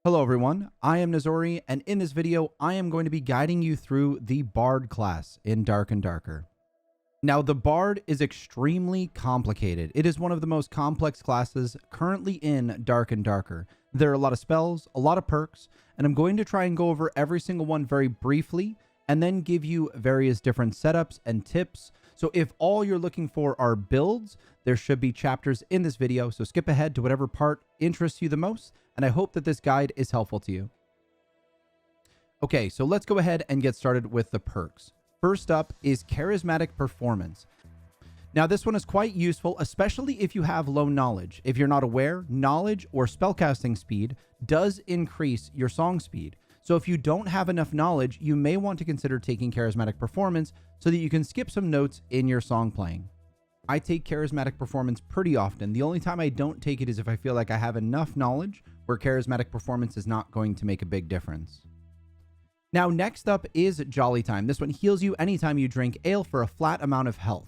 Hello everyone, I am Nazori, and in this video, I am going to be guiding you through the Bard class in Dark and Darker. Now, the Bard is extremely complicated. It is one of the most complex classes currently in Dark and Darker. There are a lot of spells, a lot of perks, and I'm going to try and go over every single one very briefly, and then give you various different setups and tips. So if all you're looking for are builds, there should be chapters in this video, so skip ahead to whatever part interests you the most, and I hope that this guide is helpful to you. Okay, so let's go ahead and get started with the perks. First up is Charismatic Performance. Now, this one is quite useful, especially if you have low knowledge. If you're not aware, knowledge or spellcasting speed does increase your song speed. So if you don't have enough knowledge, you may want to consider taking Charismatic Performance so that you can skip some notes in your song playing. I take Charismatic Performance pretty often. The only time I don't take it is if I feel like I have enough knowledge where Charismatic Performance is not going to make a big difference. Now, next up is Jolly Time. This one heals you anytime you drink ale for a flat amount of health.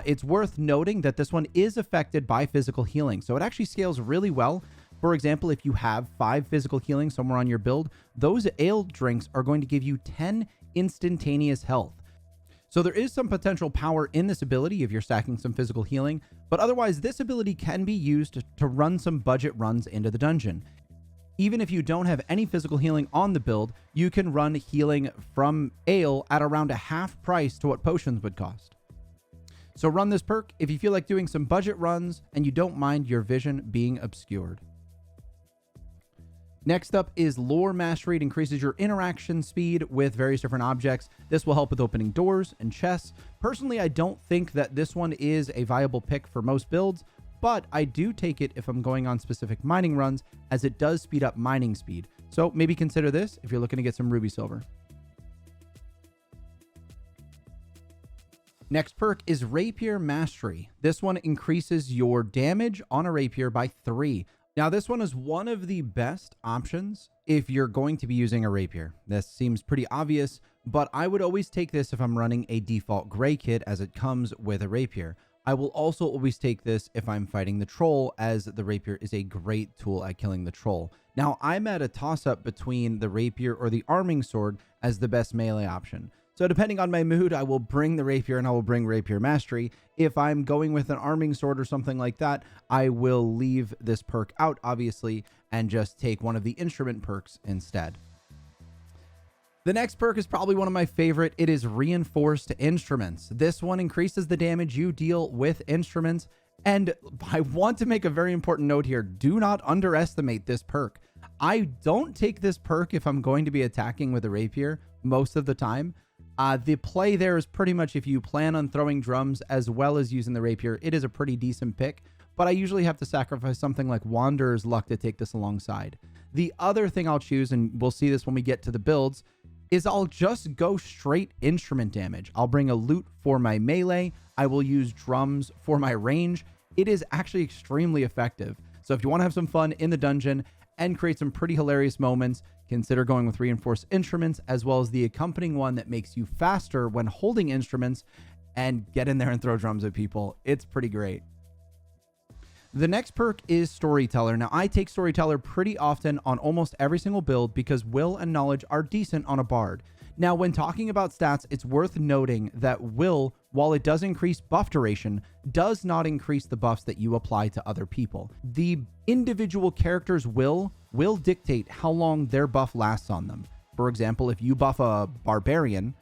It's worth noting that this one is affected by physical healing, so it actually scales really well. For example, if you have 5 physical healing somewhere on your build, those ale drinks are going to give you 10 instantaneous health. So there is some potential power in this ability if you're stacking some physical healing, but otherwise this ability can be used to run some budget runs into the dungeon. Even if you don't have any physical healing on the build, you can run healing from ale at around a half price to what potions would cost. So run this perk if you feel like doing some budget runs and you don't mind your vision being obscured. Next up is Lore Mastery. It increases your interaction speed with various different objects. This will help with opening doors and chests. Personally, I don't think that this one is a viable pick for most builds, but I do take it if I'm going on specific mining runs, as it does speed up mining speed. So maybe consider this if you're looking to get some ruby silver. Next perk is Rapier Mastery. This one increases your damage on a rapier by 3. Now, this one is one of the best options if you're going to be using a rapier. This seems pretty obvious, but I would always take this if I'm running a default gray kit, as it comes with a rapier. I will also always take this if I'm fighting the troll, as the rapier is a great tool at killing the troll. Now, I'm at a toss-up between the rapier or the arming sword as the best melee option. So depending on my mood, I will bring the rapier and I will bring Rapier Mastery. If I'm going with an arming sword or something like that, I will leave this perk out, obviously, and just take one of the instrument perks instead. The next perk is probably one of my favorite. It is Reinforced Instruments. This one increases the damage you deal with instruments. And I want to make a very important note here. Do not underestimate this perk. I don't take this perk if I'm going to be attacking with a rapier most of the time. The play there is pretty much if you plan on throwing drums as well as using the rapier, it is a pretty decent pick, but I usually have to sacrifice something like Wanderer's Luck to take this alongside. The other thing I'll choose, and we'll see this when we get to the builds, is I'll just go straight instrument damage. I'll bring a lute for my melee. I will use drums for my range. It is actually extremely effective. So if you want to have some fun in the dungeon and create some pretty hilarious moments, consider going with Reinforced Instruments, as well as the accompanying one that makes you faster when holding instruments, and get in there and throw drums at people. It's pretty great. The next perk is Storyteller. Now, I take Storyteller pretty often on almost every single build because Will and Knowledge are decent on a Bard. Now, when talking about stats, it's worth noting that Will, while it does increase buff duration, does not increase the buffs that you apply to other people. The individual character's will dictate how long their buff lasts on them. For example, if you buff a Barbarian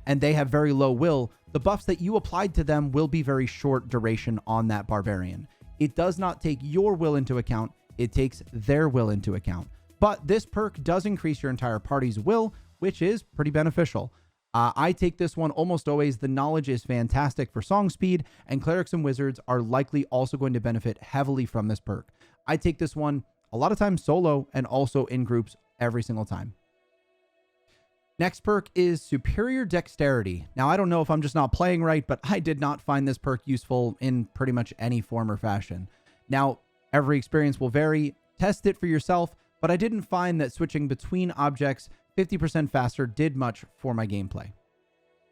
and they have very low will, the buffs that you applied to them will be very short duration on that Barbarian. It does not take your will into account, it takes their will into account. But this perk does increase your entire party's will, which is pretty beneficial. I take this one almost always. The knowledge is fantastic for song speed, and clerics and wizards are likely also going to benefit heavily from this perk. I take this one a lot of times solo and also in groups every single time. Next perk is Superior Dexterity. Now, I don't know if I'm just not playing right, but I did not find this perk useful in pretty much any form or fashion. Now, every experience will vary. Test it for yourself, but I didn't find that switching between objects 50% faster did much for my gameplay.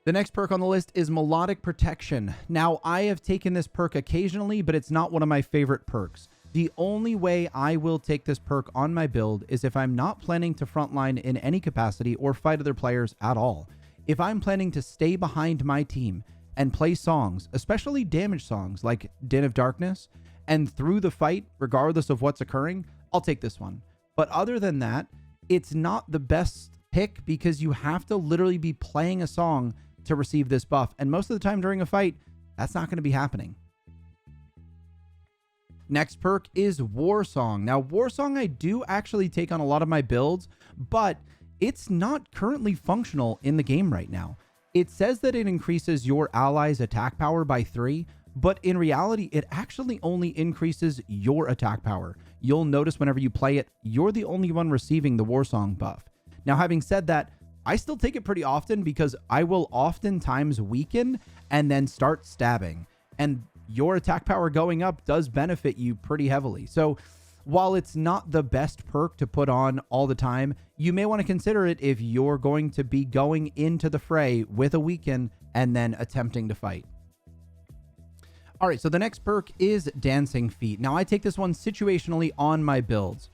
The next perk on the list is Melodic Protection. Now, I have taken this perk occasionally, but it's not one of my favorite perks. The only way I will take this perk on my build is if I'm not planning to frontline in any capacity or fight other players at all. If I'm planning to stay behind my team and play songs, especially damage songs like Din of Darkness, and through the fight, regardless of what's occurring, I'll take this one. But other than that, it's not the best pick because you have to literally be playing a song to receive this buff. And most of the time during a fight, that's not going to be happening. Next perk is War Song. Now, War Song I do actually take on a lot of my builds, but it's not currently functional in the game right now. It says that it increases your allies' attack power by 3, but in reality, it actually only increases your attack power. You'll notice whenever you play it, you're the only one receiving the War Song buff. Now, having said that, I still take it pretty often because I will oftentimes weaken and then start stabbing. And your attack power going up does benefit you pretty heavily. So while it's not the best perk to put on all the time, you may want to consider it if you're going to be going into the fray with a weaken and then attempting to fight. All right, so the next perk is Dancing Feet. Now, I take this one situationally on my builds.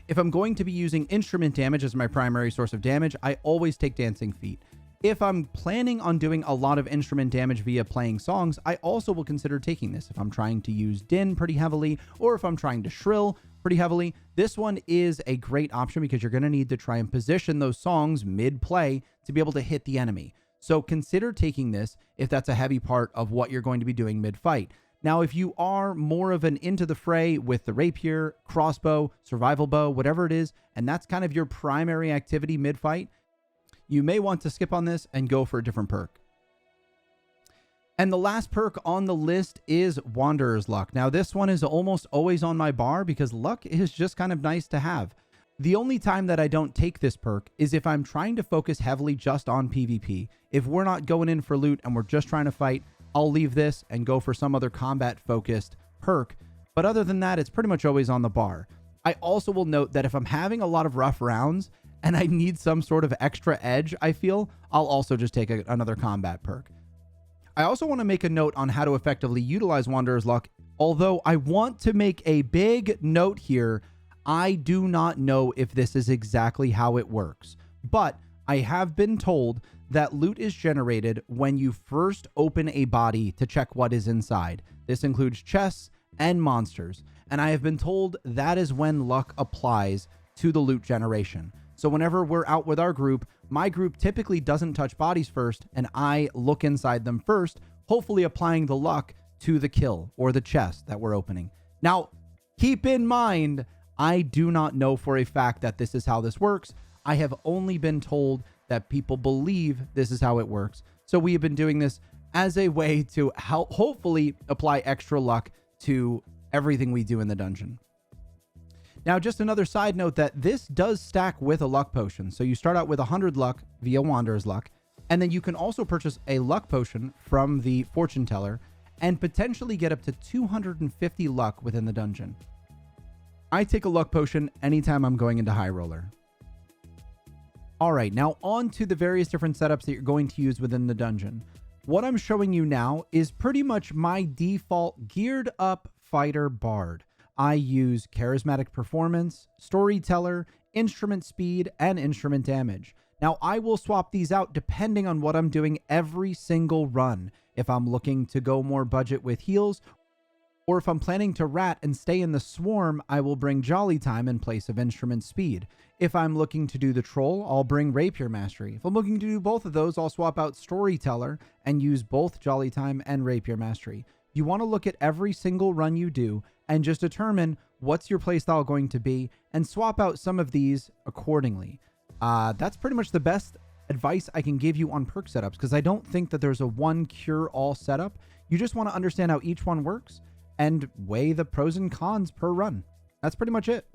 If I'm going to be using instrument damage as my primary source of damage, I always take Dancing Feet. If I'm planning on doing a lot of instrument damage via playing songs, I also will consider taking this. If I'm trying to use Din pretty heavily, or if I'm trying to Shrill pretty heavily, this one is a great option because you're going to need to try and position those songs mid-play to be able to hit the enemy. So consider taking this if that's a heavy part of what you're going to be doing mid-fight. Now, if you are more of an into the fray with the rapier, crossbow, survival bow, whatever it is, and that's kind of your primary activity mid-fight, you may want to skip on this and go for a different perk. And the last perk on the list is Wanderer's Luck. Now, this one is almost always on my bar because luck is just kind of nice to have. The only time that I don't take this perk is if I'm trying to focus heavily just on PvP. If we're not going in for loot and we're just trying to fight, I'll leave this and go for some other combat-focused perk. But other than that, it's pretty much always on the bar. I also will note that if I'm having a lot of rough rounds and I need some sort of extra edge, I feel, I'll also just take another combat perk. I also want to make a note on how to effectively utilize Wanderer's Luck, although I want to make a big note here. I do not know if this is exactly how it works, but I have been told that loot is generated when you first open a body to check what is inside. This includes chests and monsters, and I have been told that is when luck applies to the loot generation. So whenever we're out with our group, my group typically doesn't touch bodies first, and I look inside them first, hopefully applying the luck to the kill or the chest that we're opening. Now, keep in mind, I do not know for a fact that this is how this works. I have only been told that people believe this is how it works. So we have been doing this as a way to help hopefully apply extra luck to everything we do in the dungeon. Now, just another side note that this does stack with a luck potion. So you start out with 100 luck via Wanderer's Luck, and then you can also purchase a luck potion from the fortune teller and potentially get up to 250 luck within the dungeon. I take a luck potion anytime I'm going into high roller. All right, now on to the various different setups that you're going to use within the dungeon. What I'm showing you now is pretty much my default geared up fighter bard. I use charismatic performance, storyteller, instrument speed, and instrument damage. Now, I will swap these out depending on what I'm doing every single run. If I'm looking to go more budget with heals, or if I'm planning to rat and stay in the swarm, I will bring Jolly Time in place of instrument speed. If I'm looking to do the troll, I'll bring Rapier Mastery. If I'm looking to do both of those, I'll swap out Storyteller and use both Jolly Time and Rapier Mastery. You want to look at every single run you do and just determine what's your playstyle going to be and swap out some of these accordingly. That's pretty much the best advice I can give you on perk setups because I don't think that there's a one cure-all setup. You just want to understand how each one works and weigh the pros and cons per run. That's pretty much it.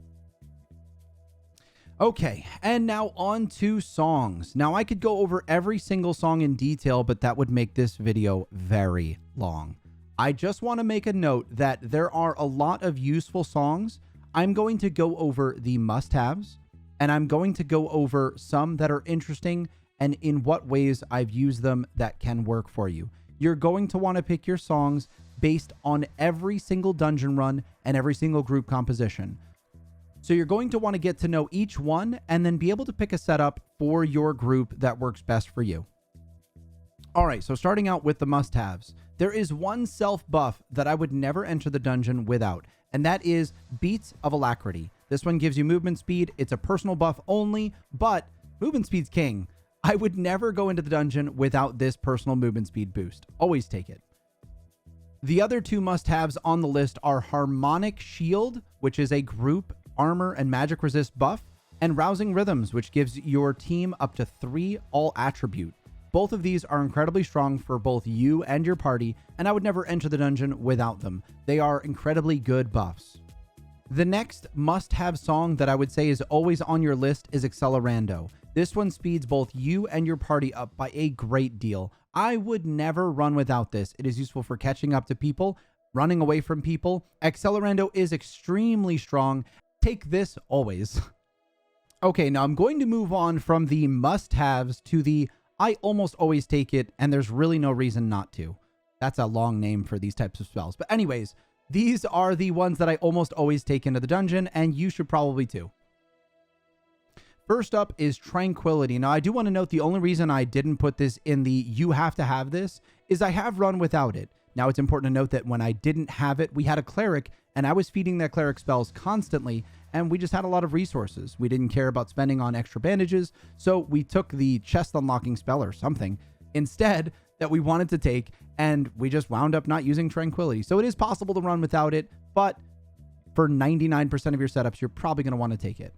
Okay, and now on to songs. Now, I could go over every single song in detail, but that would make this video very long. I just want to make a note that there are a lot of useful songs. I'm going to go over the must-haves, and I'm going to go over some that are interesting and in what ways I've used them that can work for you. You're going to want to pick your songs based on every single dungeon run and every single group composition. So you're going to want to get to know each one and then be able to pick a setup for your group that works best for you. All right, so starting out with the must-haves. There is one self-buff that I would never enter the dungeon without, and that is Beats of Alacrity. This one gives you movement speed. It's a personal buff only, but movement speed's king. I would never go into the dungeon without this personal movement speed boost. Always take it. The other two must-haves on the list are Harmonic Shield, which is a group armor and magic resist buff, and Rousing Rhythms, which gives your team up to 3 all attribute. Both of these are incredibly strong for both you and your party, and I would never enter the dungeon without them. They are incredibly good buffs. The next must-have song that I would say is always on your list is Accelerando. This one speeds both you and your party up by a great deal. I would never run without this. It is useful for catching up to people, running away from people. Accelerando is extremely strong. Take this always. Okay, now I'm going to move on from the must-haves to the I almost always take it, and there's really no reason not to. That's a long name for these types of spells. But anyways, these are the ones that I almost always take into the dungeon, and you should probably too. First up is Tranquility. Now, I do want to note the only reason I didn't put this in the you have to have this is I have run without it. Now, it's important to note that when I didn't have it, we had a cleric, and I was feeding that cleric spells constantly, and we just had a lot of resources. We didn't care about spending on extra bandages, so we took the chest unlocking spell or something instead that we wanted to take, and we just wound up not using Tranquility. So it is possible to run without it, but for 99% of your setups, you're probably going to want to take it.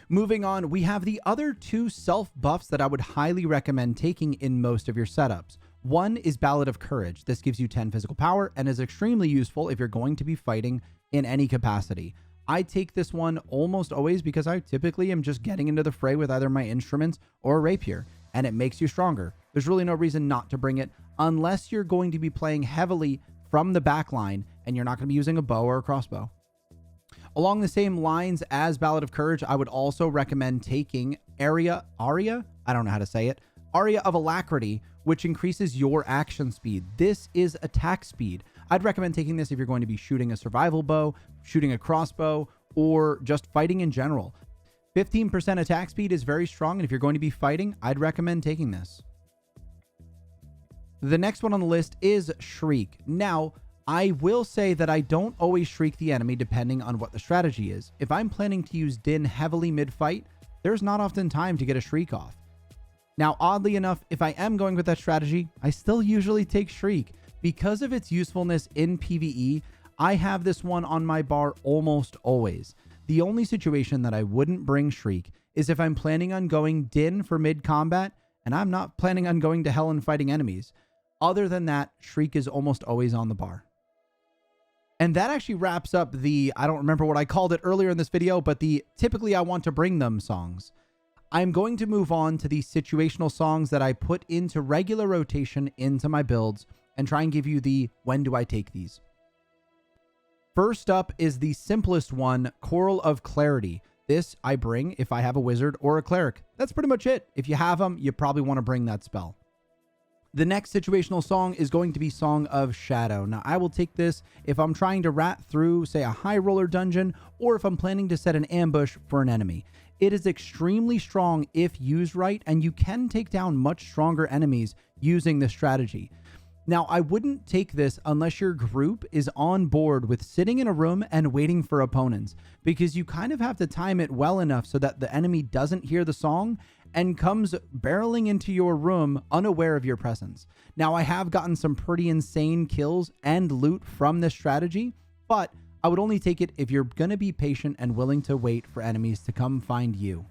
Moving on, we have the other two self buffs that I would highly recommend taking in most of your setups. One is Ballad of Courage. This gives you 10 physical power and is extremely useful if you're going to be fighting in any capacity. I take this one almost always because I typically am just getting into the fray with either my instruments or a rapier, and it makes you stronger. There's really no reason not to bring it unless you're going to be playing heavily from the back line and you're not going to be using a bow or a crossbow. Along the same lines as Ballad of Courage, I would also recommend taking Aria of Alacrity, which increases your action speed. This is attack speed. I'd recommend taking this if you're going to be shooting a survival bow, shooting a crossbow, or just fighting in general. 15% attack speed is very strong, and if you're going to be fighting, I'd recommend taking this. The next one on the list is Shriek. Now, I will say that I don't always shriek the enemy depending on what the strategy is. If I'm planning to use Din heavily mid-fight, there's not often time to get a Shriek off. Now, oddly enough, if I am going with that strategy, I still usually take Shriek. Because of its usefulness in PvE, I have this one on my bar almost always. The only situation that I wouldn't bring Shriek is if I'm planning on going Din for mid-combat, and I'm not planning on going to hell and fighting enemies. Other than that, Shriek is almost always on the bar. And that actually wraps up the, I don't remember what I called it earlier in this video, but the typically I want to bring them songs. I'm going to move on to the situational songs that I put into regular rotation into my builds and try and give you the when do I take these. First up is the simplest one, Choral of Clarity. This I bring if I have a wizard or a cleric. That's pretty much it. If you have them, you probably want to bring that spell. The next situational song is going to be Song of Shadow. Now, I will take this if I'm trying to rat through, say, a high roller dungeon, or if I'm planning to set an ambush for an enemy. It is extremely strong if used right, and you can take down much stronger enemies using this strategy. Now, I wouldn't take this unless your group is on board with sitting in a room and waiting for opponents, because you kind of have to time it well enough so that the enemy doesn't hear the song and comes barreling into your room unaware of your presence. Now, I have gotten some pretty insane kills and loot from this strategy, but I would only take it if you're going to be patient and willing to wait for enemies to come find you.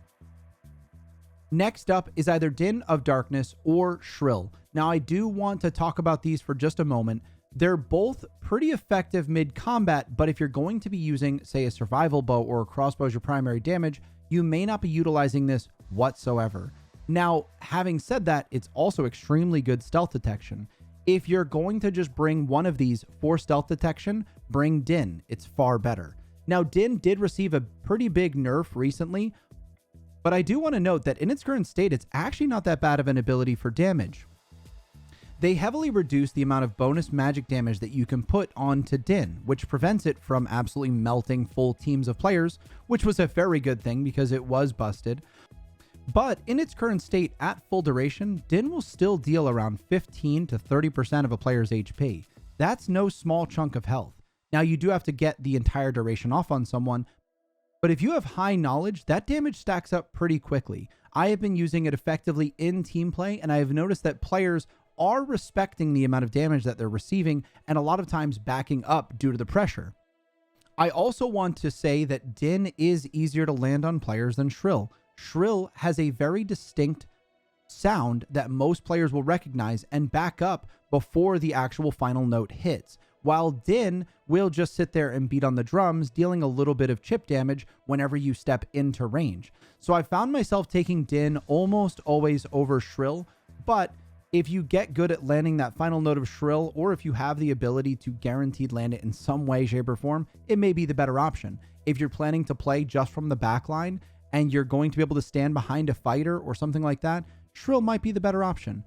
Next up is either Din of Darkness or Shrill. Now, I do want to talk about these for just a moment. They're both pretty effective mid-combat, but if you're going to be using, say, a survival bow or a crossbow as your primary damage, you may not be utilizing this whatsoever. Now, having said that, it's also extremely good stealth detection. If you're going to just bring one of these for stealth detection, bring Din. It's far better. Now, Din did receive a pretty big nerf recently, but I do want to note that in its current state, it's actually not that bad of an ability for damage. They heavily reduce the amount of bonus magic damage that you can put onto Din, which prevents it from absolutely melting full teams of players, which was a very good thing because it was busted. But in its current state at full duration, Din will still deal around 15 to 30% of a player's HP. That's no small chunk of health. Now you do have to get the entire duration off on someone, but if you have high knowledge, that damage stacks up pretty quickly. I have been using it effectively in team play, and I have noticed that players are respecting the amount of damage that they're receiving and a lot of times backing up due to the pressure. I also want to say that Din is easier to land on players than Shrill. Shrill has a very distinct sound that most players will recognize and back up before the actual final note hits, while Din will just sit there and beat on the drums, dealing a little bit of chip damage whenever you step into range. So I found myself taking Din almost always over Shrill, but if you get good at landing that final note of Shrill, or if you have the ability to guaranteed land it in some way, shape, or form, it may be the better option. If you're planning to play just from the back line and you're going to be able to stand behind a fighter or something like that, Shrill might be the better option.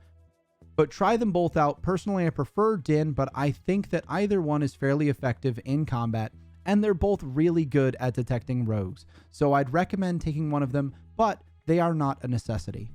But try them both out. Personally, I prefer Din, but I think that either one is fairly effective in combat, and they're both really good at detecting rogues. So I'd recommend taking one of them, but they are not a necessity.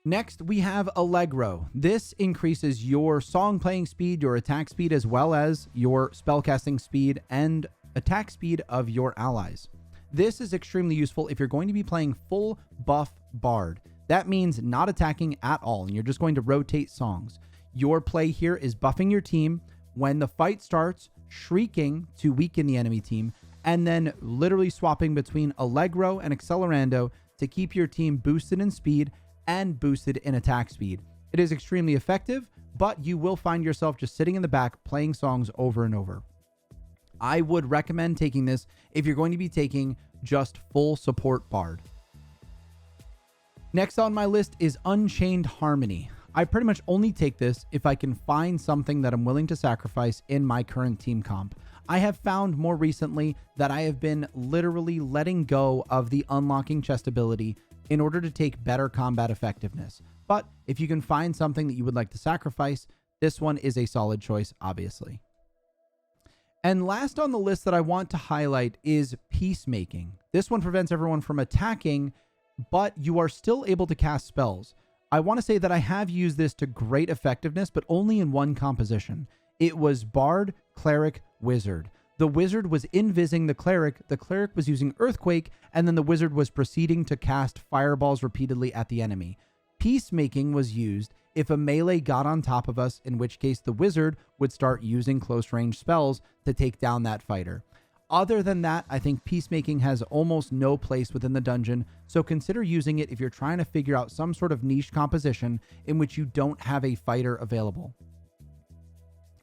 Next, we have Allegro. This increases your song playing speed, your attack speed, as well as your spellcasting speed and attack speed of your allies. This is extremely useful if you're going to be playing full buff Bard. That means not attacking at all, and you're just going to rotate songs. Your play here is buffing your team when the fight starts, shrieking to weaken the enemy team, and then literally swapping between Allegro and Accelerando to keep your team boosted in speed and boosted in attack speed. It is extremely effective, but you will find yourself just sitting in the back playing songs over and over. I would recommend taking this if you're going to be taking just full support Bard. Next on my list is Unchained Harmony. I pretty much only take this if I can find something that I'm willing to sacrifice in my current team comp. I have found more recently that I have been literally letting go of the unlocking chest ability in order to take better combat effectiveness. But if you can find something that you would like to sacrifice, this one is a solid choice, obviously. And last on the list that I want to highlight is Peacemaking. This one prevents everyone from attacking, but you are still able to cast spells. I want to say that I have used this to great effectiveness, but only in one composition. It was Bard, Cleric, Wizard. The Wizard was invising the Cleric was using Earthquake, and then the Wizard was proceeding to cast fireballs repeatedly at the enemy. Peacemaking was used if a melee got on top of us, in which case the Wizard would start using close range spells to take down that fighter. Other than that, I think Peacemaking has almost no place within the dungeon, so consider using it if you're trying to figure out some sort of niche composition in which you don't have a fighter available.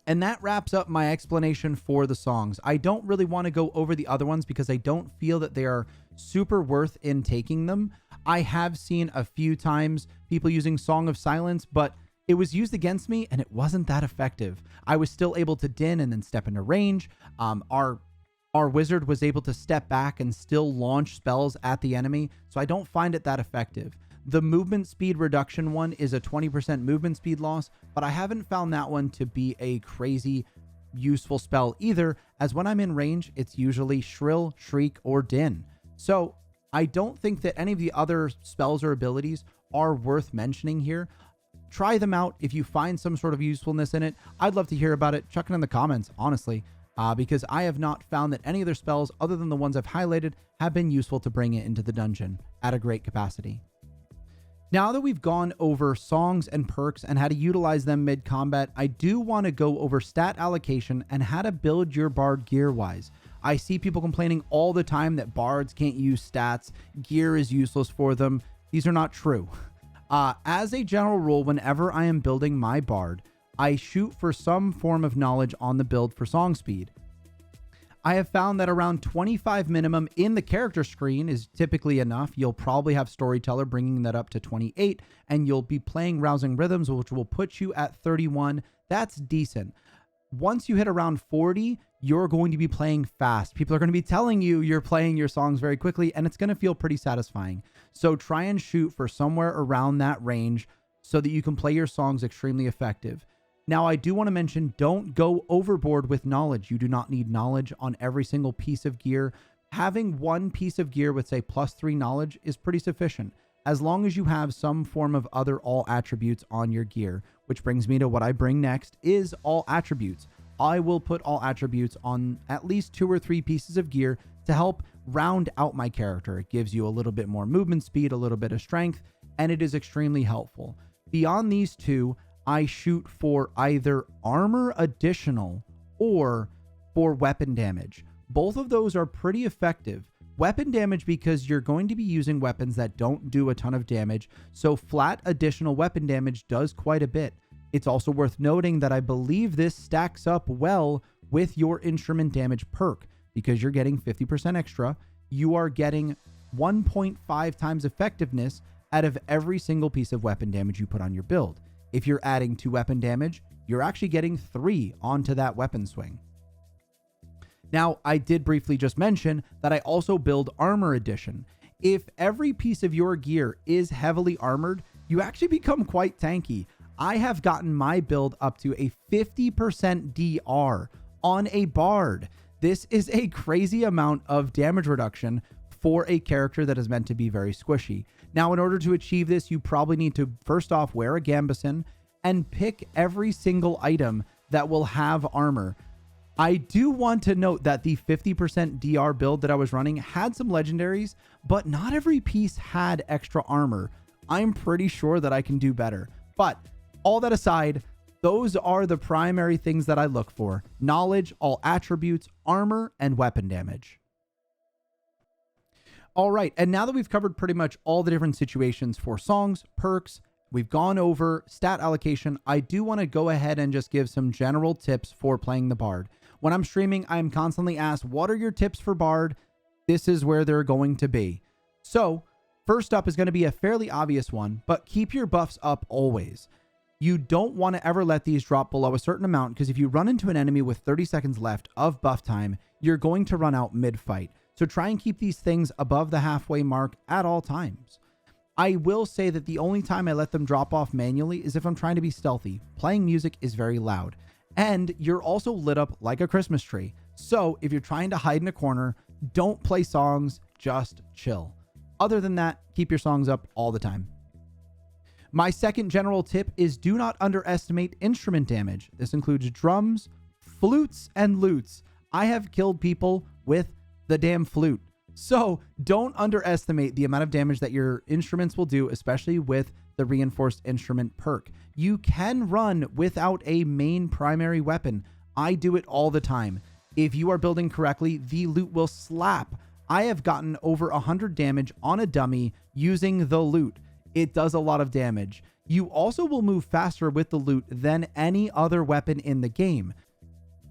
And that wraps up my explanation for the songs. I don't really want to go over the other ones because I don't feel that they are super worth in taking them. I have seen a few times people using Song of Silence, but it was used against me and it wasn't that effective. I was still able to din and then step into range. Our Wizard was able to step back and still launch spells at the enemy, so I don't find it that effective. The movement speed reduction one is a 20% movement speed loss, but I haven't found that one to be a crazy useful spell either, as when I'm in range, it's usually Shrill, Shriek, or Din. So I don't think that any of the other spells or abilities are worth mentioning here. Try them out if you find some sort of usefulness in it. I'd love to hear about it. Chuck it in the comments, honestly. Because I have not found that any other spells other than the ones I've highlighted have been useful to bring it into the dungeon at a great capacity. Now that we've gone over songs and perks and how to utilize them mid-combat, I do want to go over stat allocation and how to build your Bard gear-wise. I see people complaining all the time that Bards can't use stats, gear is useless for them. These are not true. As a general rule, whenever I am building my Bard, I shoot for some form of knowledge on the build for song speed. I have found that around 25 minimum in the character screen is typically enough. You'll probably have Storyteller bringing that up to 28, and you'll be playing Rousing Rhythms, which will put you at 31. That's decent. Once you hit around 40, you're going to be playing fast. People are going to be telling you you're playing your songs very quickly, and it's going to feel pretty satisfying. So try and shoot for somewhere around that range. so that you can play your songs extremely effective. Now, I do want to mention, don't go overboard with knowledge. You do not need knowledge on every single piece of gear. Having one piece of gear with, say, +3 knowledge is pretty sufficient, as long as you have some form of other all attributes on your gear, which brings me to what I bring next, is all attributes. I will put all attributes on at least 2 or 3 pieces of gear to help round out my character. It gives you a little bit more movement speed, a little bit of strength, and it is extremely helpful. Beyond these 2, I shoot for either armor additional or for weapon damage. Both of those are pretty effective. Weapon damage because you're going to be using weapons that don't do a ton of damage, so flat additional weapon damage does quite a bit. It's also worth noting that I believe this stacks up well with your instrument damage perk, because you're getting 50% extra. You are getting 1.5 times effectiveness out of every single piece of weapon damage you put on your build. If you're adding 2 weapon damage, you're actually getting 3 onto that weapon swing. Now, I did briefly just mention that I also build armor edition. If every piece of your gear is heavily armored, you actually become quite tanky. I have gotten my build up to a 50% DR on a bard. This is a crazy amount of damage reduction for a character that is meant to be very squishy. Now, in order to achieve this, you probably need to first off wear a gambeson and pick every single item that will have armor. I do want to note that the 50% DR build that I was running had some legendaries, but not every piece had extra armor. I'm pretty sure that I can do better. But all that aside, those are the primary things that I look for: knowledge, all attributes, armor, and weapon damage. All right, and now that we've covered pretty much all the different situations for songs, perks, we've gone over stat allocation, I do want to go ahead and just give some general tips for playing the bard. When I'm streaming, I'm constantly asked, what are your tips for bard? This is where they're going to be. So first up is going to be a fairly obvious one, but keep your buffs up always. You don't want to ever let these drop below a certain amount, because if you run into an enemy with 30 seconds left of buff time, you're going to run out mid-fight. So try and keep these things above the halfway mark at all times. I will say that the only time I let them drop off manually is if I'm trying to be stealthy. Playing music is very loud, and you're also lit up like a Christmas tree. So if you're trying to hide in a corner, don't play songs, just chill. Other than that, keep your songs up all the time. My second general tip is do not underestimate instrument damage. This includes drums, flutes, and lutes. I have killed people with the damn flute. So don't underestimate the amount of damage that your instruments will do, especially with the reinforced instrument perk. You can run without a main primary weapon. I do it all the time. If you are building correctly, the lute will slap. I have gotten over 100 damage on a dummy using the lute. It does a lot of damage. You also will move faster with the lute than any other weapon in the game.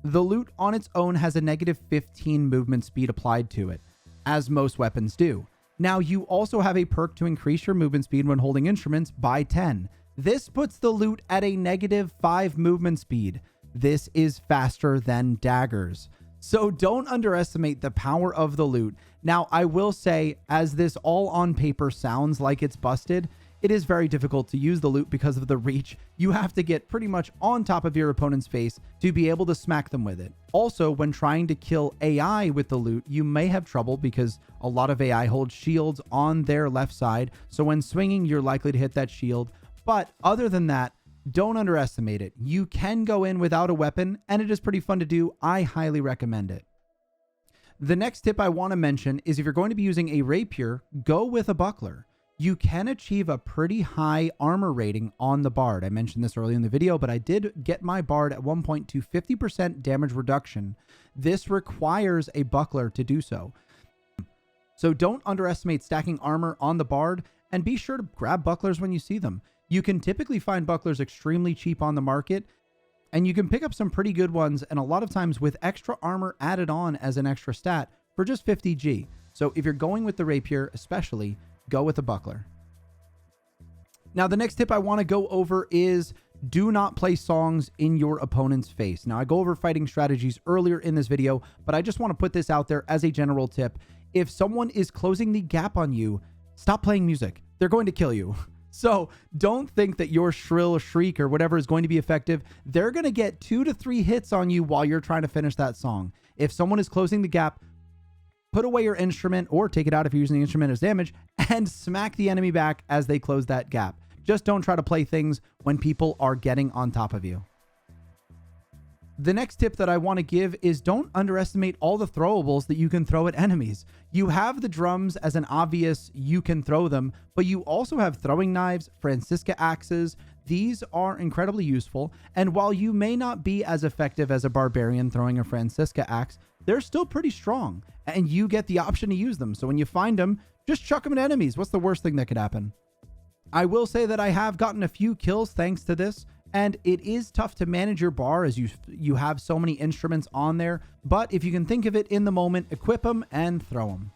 The lute on its own has a -15 movement speed applied to it, as most weapons do. Now, you also have a perk to increase your movement speed when holding instruments by 10. This puts the lute at a -5 movement speed. This is faster than daggers. So don't underestimate the power of the lute. Now, I will say, as this all on paper sounds like it's busted, it is very difficult to use the lute because of the reach. You have to get pretty much on top of your opponent's face to be able to smack them with it. Also, when trying to kill AI with the lute, you may have trouble because a lot of AI hold shields on their left side. So when swinging, you're likely to hit that shield. But other than that, don't underestimate it. You can go in without a weapon, and it is pretty fun to do. I highly recommend it. The next tip I want to mention is if you're going to be using a rapier, go with a buckler. You can achieve a pretty high armor rating on the bard. I mentioned this earlier in the video, but I did get my bard at one point to 50% damage reduction. This requires a buckler to do so. So don't underestimate stacking armor on the bard, and be sure to grab bucklers when you see them. You can typically find bucklers extremely cheap on the market, and you can pick up some pretty good ones, and a lot of times with extra armor added on as an extra stat for just 50G. So if you're going with the rapier especially, go with a buckler. Now, the next tip I want to go over is do not play songs in your opponent's face. Now, I go over fighting strategies earlier in this video, but I just want to put this out there as a general tip. If someone is closing the gap on you, stop playing music. They're going to kill you. So don't think that your shrill shriek or whatever is going to be effective. They're going to get 2 to 3 hits on you while you're trying to finish that song. If someone is closing the gap, put away your instrument or take it out if you're using the instrument as damage and smack the enemy back as they close that gap. Just don't try to play things when people are getting on top of you. The next tip that I want to give is don't underestimate all the throwables that you can throw at enemies. You have the drums as an obvious you can throw them, but you also have throwing knives, Francisca axes. These are incredibly useful, and while you may not be as effective as a barbarian throwing a Francisca axe, they're still pretty strong, and you get the option to use them. So when you find them, just chuck them at enemies. What's the worst thing that could happen? I will say that I have gotten a few kills thanks to this, and it is tough to manage your bar as you have so many instruments on there, but if you can think of it in the moment, equip them and throw them.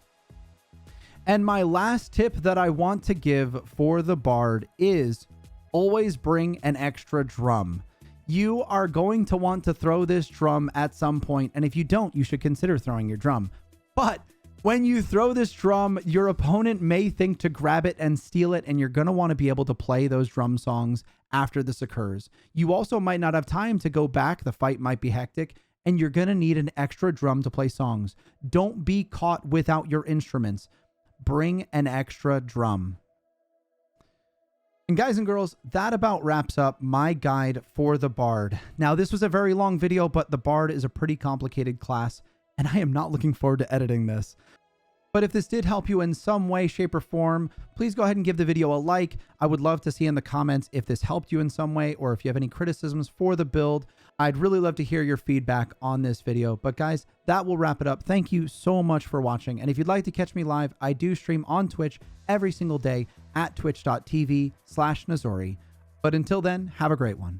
And my last tip that I want to give for the bard is always bring an extra drum. You are going to want to throw this drum at some point, and if you don't, you should consider throwing your drum. But when you throw this drum, your opponent may think to grab it and steal it, and you're going to want to be able to play those drum songs after this occurs. You also might not have time to go back. The fight might be hectic, and you're going to need an extra drum to play songs. Don't be caught without your instruments. Bring an extra drum. And guys and girls, that about wraps up my guide for the bard. Now, this was a very long video, but the bard is a pretty complicated class, and I am not looking forward to editing this. But if this did help you in some way, shape, or form, please go ahead and give the video a like. I would love to see in the comments if this helped you in some way, or if you have any criticisms for the build. I'd really love to hear your feedback on this video. But guys, that will wrap it up. Thank you so much for watching. And if you'd like to catch me live, I do stream on Twitch every single day at twitch.tv/Nazori. But until then, have a great one.